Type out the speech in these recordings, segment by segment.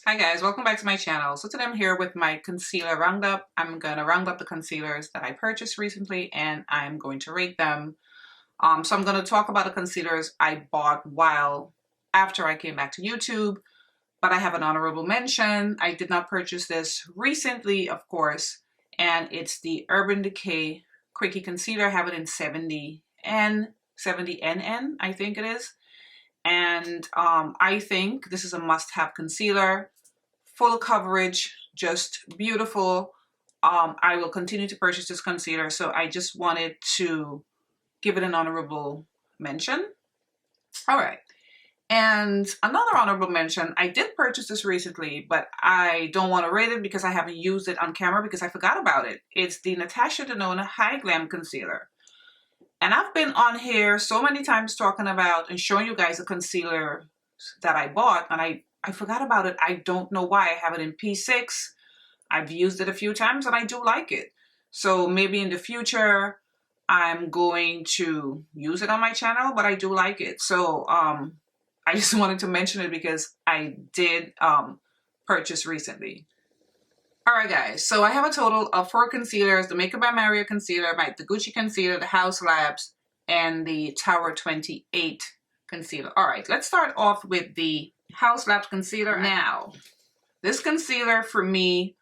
Hi guys, welcome back to my channel. So today I'm here with my concealer roundup. I'm going to round up the concealers that I purchased recently and I'm going to rate them. So I'm going to talk about the concealers I bought after I came back to YouTube, but I have an honorable mention. I did not purchase this recently, of course, and it's the Urban Decay Quickie Concealer. I have it in 70N, 70NN, I think it is. And I think this is a must-have concealer. Full coverage, just beautiful. I will continue to purchase this concealer, so I just wanted to give it an honorable mention. All right. And another honorable mention, I did purchase this recently, but I don't want to rate it because I haven't used it on camera because I forgot about it. It's the Natasha Denona Hy-Glam concealer. And I've been on here so many times talking about and showing you guys a concealer that I bought, and I forgot about it. I don't know why. I have it in P6. I've used it a few times and I do like it. So maybe in the future, I'm going to use it on my channel, but I do like it. So I just wanted to mention it because I did purchase recently. All right, guys. So I have a total of 4 concealers: the Makeup by Mario concealer, the Gucci concealer, the Haus Labs, and the Tower 28 concealer. All right, let's start off with the Haus Labs concealer. Now, this concealer for me,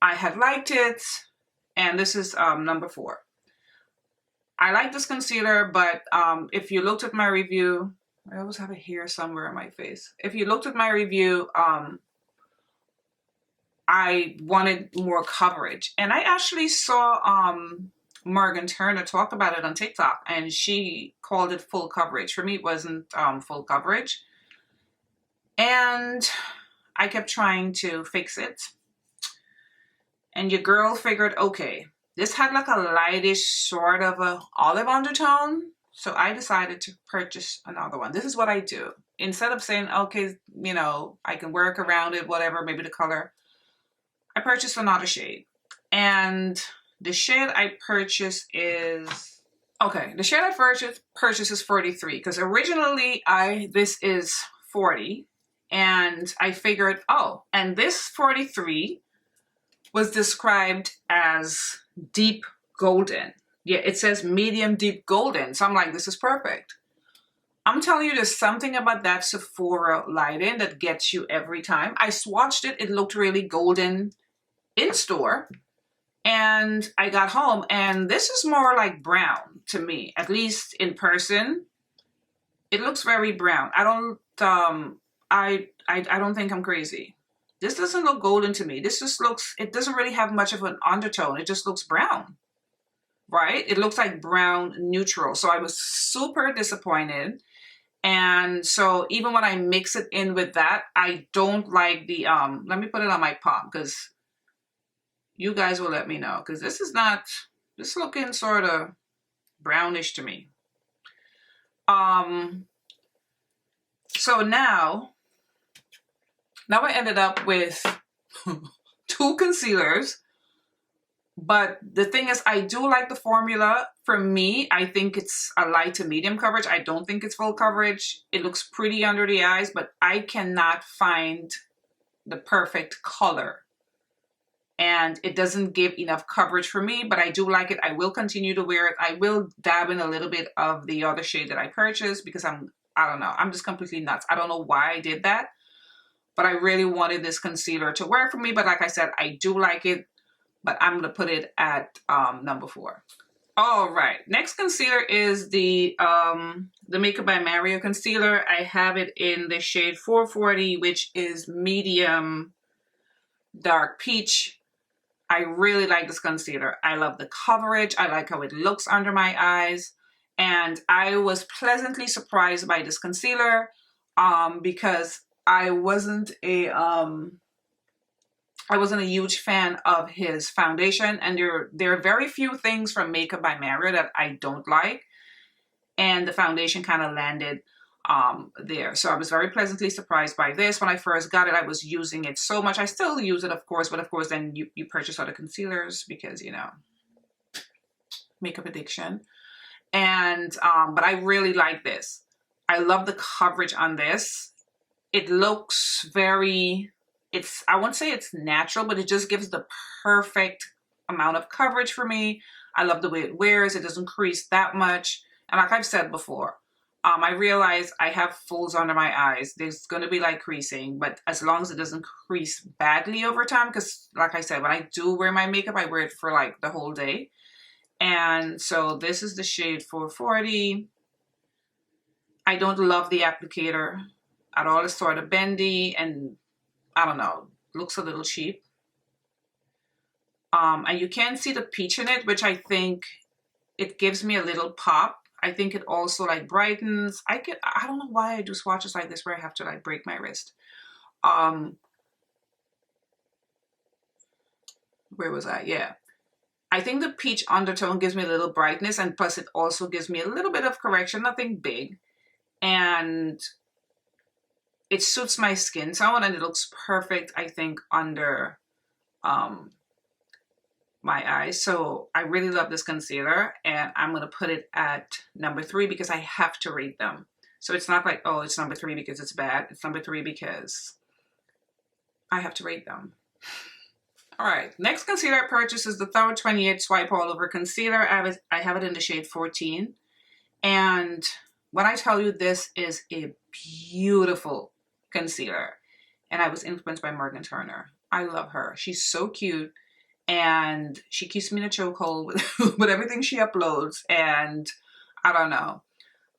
I had liked it, and this is number 4. I like this concealer, but if you looked at my review, I always have it here somewhere on my face. If you looked at my review, I wanted more coverage, and I actually saw Morgan Turner talk about it on TikTok, and she called it full coverage. For me, it wasn't full coverage. And I kept trying to fix it. And your girl figured, okay, this had like a lightish sort of a olive undertone. So I decided to purchase another one. This is what I do. Instead of saying, okay, you know, I can work around it, whatever, maybe the color, I purchased another shade. And the shade I purchased is, okay, the shade I purchased is 43, because originally this is 40. And I figured, oh, and this 43 was described as deep golden. Yeah, it says medium deep golden. So I'm like, this is perfect. I'm telling you, there's something about that Sephora lighting that gets you every time. I swatched it. It looked really golden in store. And I got home, and this is more like brown to me, at least in person. It looks very brown. I don't think I'm crazy. This doesn't look golden to me. This just looks, it doesn't really have much of an undertone. It just looks brown, right? It looks like brown neutral. So I was super disappointed. And so even when I mix it in with that, I don't like the, let me put it on my palm because you guys will let me know. Because this is not, this looking sort of brownish to me. So now I ended up with 2 concealers, but the thing is, I do like the formula. For me, I think it's a light to medium coverage. I don't think it's full coverage. It looks pretty under the eyes, but I cannot find the perfect color. And it doesn't give enough coverage for me, but I do like it. I will continue to wear it. I will dab in a little bit of the other shade that I purchased because I don't know, I'm just completely nuts. I don't know why I did that. But I really wanted this concealer to work for me. But like I said, I do like it. But I'm going to put it at number 4. All right. Next concealer is the Makeup by Mario concealer. I have it in the shade 440, which is medium dark peach. I really like this concealer. I love the coverage. I like how it looks under my eyes. And I was pleasantly surprised by this concealer because I wasn't a huge fan of his foundation, and there are very few things from Makeup by Mario that I don't like, and the foundation kind of landed there. So I was very pleasantly surprised by this. When I first got it, I was using it so much. I still use it, of course, but of course then you purchase other concealers because, you know, makeup addiction. And but I really like this. I love the coverage on this. It looks very I won't say it's natural, but it just gives the perfect amount of coverage for me. I love the way it wears. It doesn't crease that much. And like I've said before, I realize I have folds under my eyes. There's going to be like creasing, but as long as it doesn't crease badly over time, because like I said, when I do wear my makeup, I wear it for like the whole day. And so this is the shade 440. I don't love the applicator at all. It's sort of bendy and I don't know, looks a little cheap. And you can see the peach in it, which I think it gives me a little pop. I think it also like brightens. I don't know why I do swatches like this where I have to like break my wrist. Where was I? Yeah. I think the peach undertone gives me a little brightness, and plus it also gives me a little bit of correction, nothing big. And it suits my skin tone and it looks perfect, I think, under my eyes. So I really love this concealer, and I'm going to put it at number 3 because I have to rate them. So it's not like, oh, it's number 3 because it's bad. It's number 3 because I have to rate them. All right, next concealer I purchased is the Tower 28 Swipe All Over Concealer. I have it in the shade 14. And when I tell you this is a beautiful concealer, and I was influenced by Morgan Turner. I love her. She's so cute. And she keeps me in a chokehold with everything she uploads. And I don't know.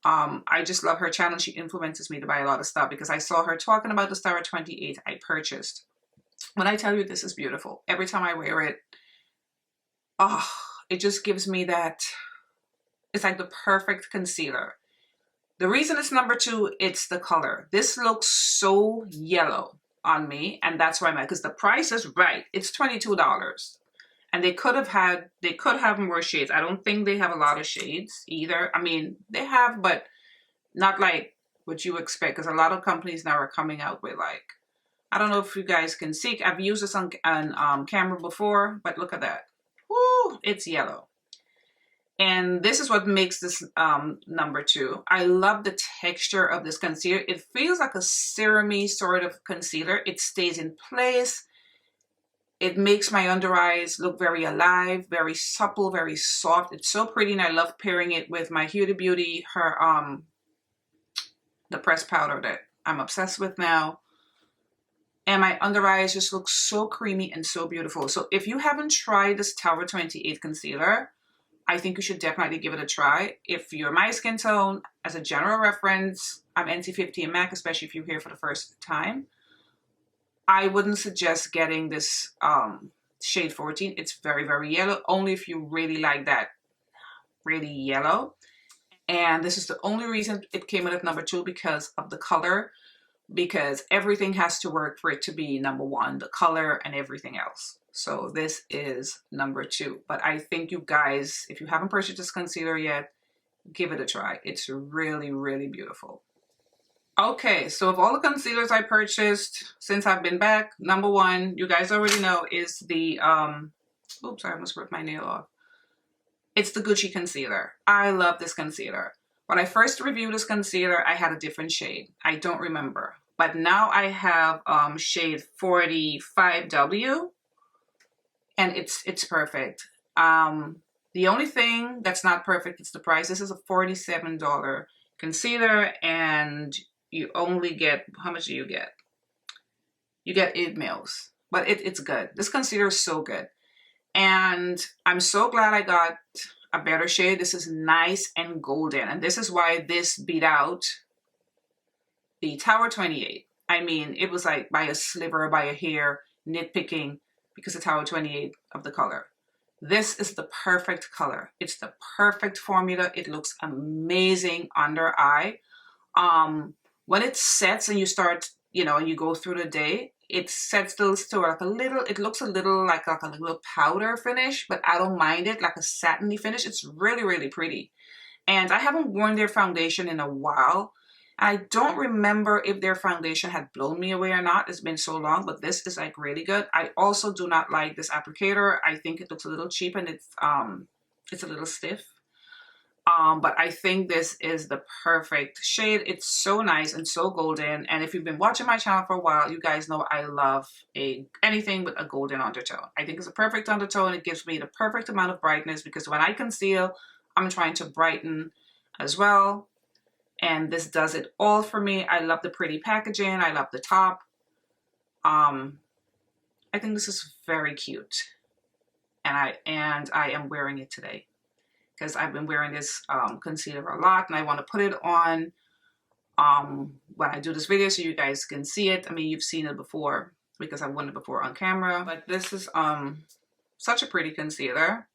I just love her channel. She influences me to buy a lot of stuff because I saw her talking about the Star 28 I purchased. When I tell you this is beautiful, every time I wear it, oh, it just gives me that, it's like the perfect concealer. The reason it's number 2, it's the color. This looks so yellow on me, and that's why I'm at, because the price is right. It's $22. And they could have more shades. I don't think they have a lot of shades either. I mean, they have, but not like what you expect, because a lot of companies now are coming out with like, I don't know if you guys can see. I've used this on camera before, but look at that. Woo, it's yellow. And this is what makes this number 2. I love the texture of this concealer. It feels like a serum-y sort of concealer. It stays in place. It makes my under eyes look very alive, very supple, very soft. It's so pretty, and I love pairing it with my Huda Beauty, the pressed powder that I'm obsessed with now. And my under eyes just look so creamy and so beautiful. So if you haven't tried this Tower 28 concealer, I think you should definitely give it a try. If you're my skin tone, as a general reference, I'm NC50 and MAC, especially if you're here for the first time. I wouldn't suggest getting this shade 14. It's very, very yellow, only if you really like that really yellow. And this is the only reason it came in at number 2, because of the color, because everything has to work for it to be number 1, the color and everything else. So this is number 2. But I think you guys, if you haven't purchased this concealer yet, give it a try. It's really, really beautiful. Okay, so of all the concealers I purchased since I've been back, number 1, you guys already know, is the, oops, I almost ripped my nail off. It's the Gucci concealer. I love this concealer. When I first reviewed this concealer, I had a different shade. I don't remember. But now I have shade 45W, and it's perfect. The only thing that's not perfect is the price. This is a $47 concealer, and you only get, how much do you get? You get 8 mils, but it's good. This concealer is so good. And I'm so glad I got a better shade. This is nice and golden. And this is why this beat out the Tower 28. I mean, it was like by a sliver, by a hair, nitpicking, because the Tower 28 of the color. This is the perfect color. It's the perfect formula. It looks amazing under eye. When it sets and you start, you know, and you go through the day, it sets those to like a little, it looks a little like a little powder finish, but I don't mind it, like a satiny finish. It's really, really pretty. And I haven't worn their foundation in a while. I don't remember if their foundation had blown me away or not. It's been so long, but this is like really good. I also do not like this applicator. I think it looks a little cheap and it's a little stiff. But I think this is the perfect shade. It's so nice and so golden. And if you've been watching my channel for a while, you guys know I love anything with a golden undertone. I think it's a perfect undertone. It gives me the perfect amount of brightness because when I conceal, I'm trying to brighten as well. And this does it all for me. I love the pretty packaging. I love the top. I think this is very cute. And I am wearing it today, because I've been wearing this concealer a lot, and I want to put it on when I do this video so you guys can see it. I mean, you've seen it before because I've worn it before on camera, but this is such a pretty concealer.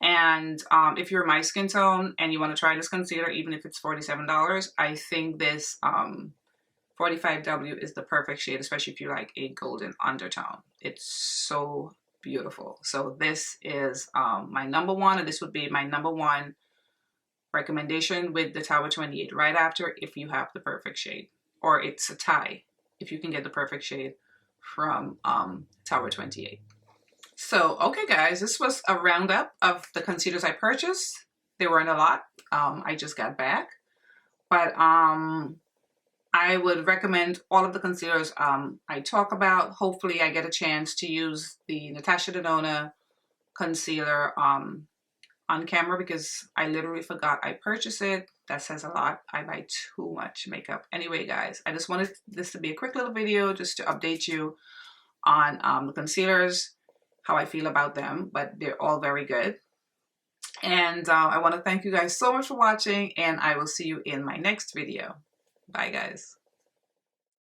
And if you're my skin tone and you want to try this concealer, even if it's $47, I think this 45W is the perfect shade, especially if you like a golden undertone. It's so beautiful. So this is my number one, and this would be my number one recommendation with the Tower 28 right after, if you have the perfect shade, or it's a tie if you can get the perfect shade from Tower 28. So okay guys, this was a roundup of the concealers I purchased. There weren't a lot. I just got back, but I would recommend all of the concealers I talk about. Hopefully I get a chance to use the Natasha Denona concealer on camera, because I literally forgot I purchased it. That says a lot. I buy too much makeup. Anyway guys, I just wanted this to be a quick little video just to update you on the concealers, how I feel about them, but they're all very good. And I want to thank you guys so much for watching, and I will see you in my next video. Bye guys.